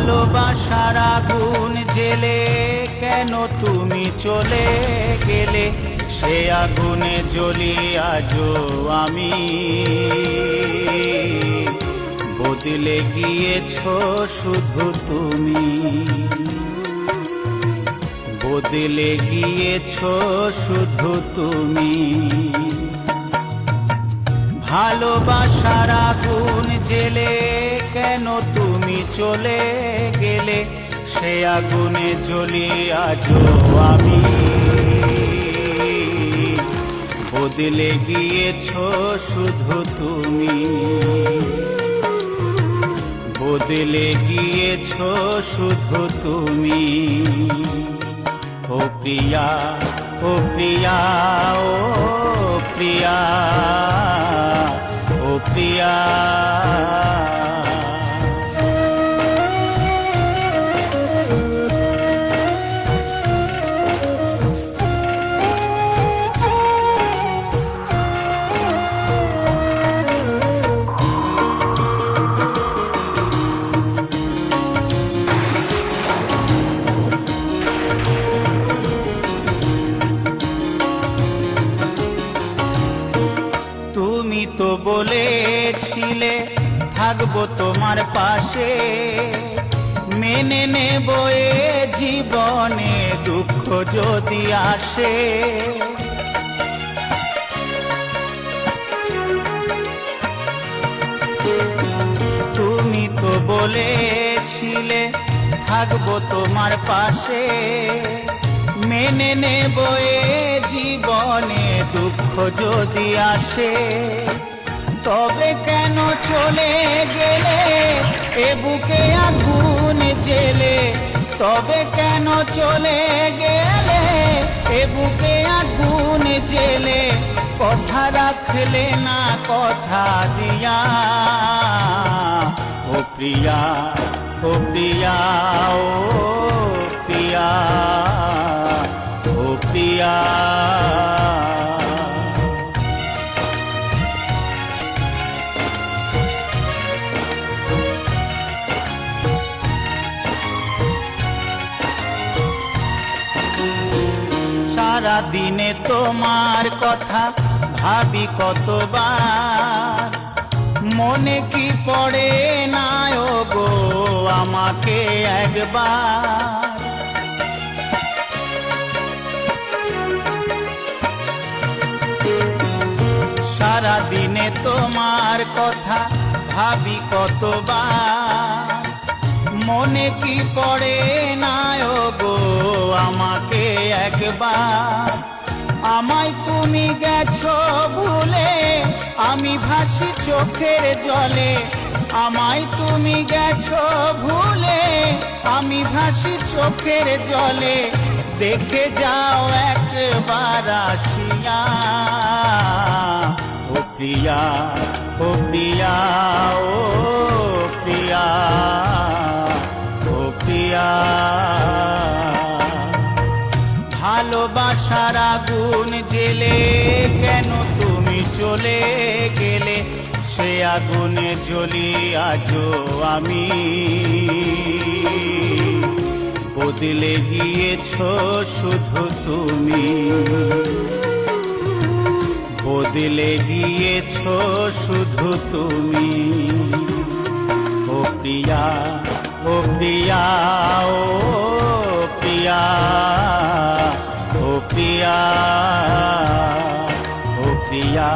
ভালোবাসার আগুন জেলে কেন তুমি চলে গেলে, সে আগুনে জ্বলি আজও আমি। বদলে গিয়েছো শুধু তুমি, বদলে গিয়েছো শুধু তুমি। ভালোবাসার আগুন জেলে কেন তুমি চলে গেলে, সে আগুনে জ্বলি আজও আমি। বদলে গিয়েছো শুধু তুমি, বদলে গিয়েছো শুধু তুমি। ও প্রিয়া, ও প্রিয়া, ও প্রিয়া, ও প্রিয়া। তুমি তো বলেছিলে থাকবো তোমার পাশে, মেনে নেব এ জীবনে দুঃখ যদি আসে। তুমি তো বলেছিলে থাকবো তোমার পাশে, মেনে নেব এ জীবনে দুঃখ যদি আসে। তবে কেন চলে গেলে এ বুকে আগুন জেলে, তবে কেন চলে গেলে এ বুকে আগুন জেলে। কথা রাখলে না কথা দিয়া, ও প্রিয়া, ও প্রিয়া, ও প্রিয়া, ও প্রিয়া। সারা দিনে তোমার কথা ভাবি কতবার, মনে কি পড়ে না ও গো আমাকে একবার। সারা দিনে তোমার কথা ভাবি কতবার, মনে কি পড়ে না ও গো আমাকে একবার। আমায় তুমি গেছো ভুলে, আমি ভাসি চোখের জলে। আমায় তুমি গেছো ভুলে, আমি ভাসি চোখের জলে। দেখে যাও একবার আসিয়া, ও প্রিয়া, ও প্রিয়া, ও প্রিয়া, ও প্রিয়া। ভালোবাসার আগুন জেলে কেন তুমি চলে গেলে, সে আগুনে জ্বলি আজও আমি। বদলে গিয়েছো শুধু তুমি, বদলে গিয়েছো শুধু তুমি। ও প্রিয়া, ও প্রিয়া, ও প্রিয়া, ও প্রিয়া, ও প্রিয়া।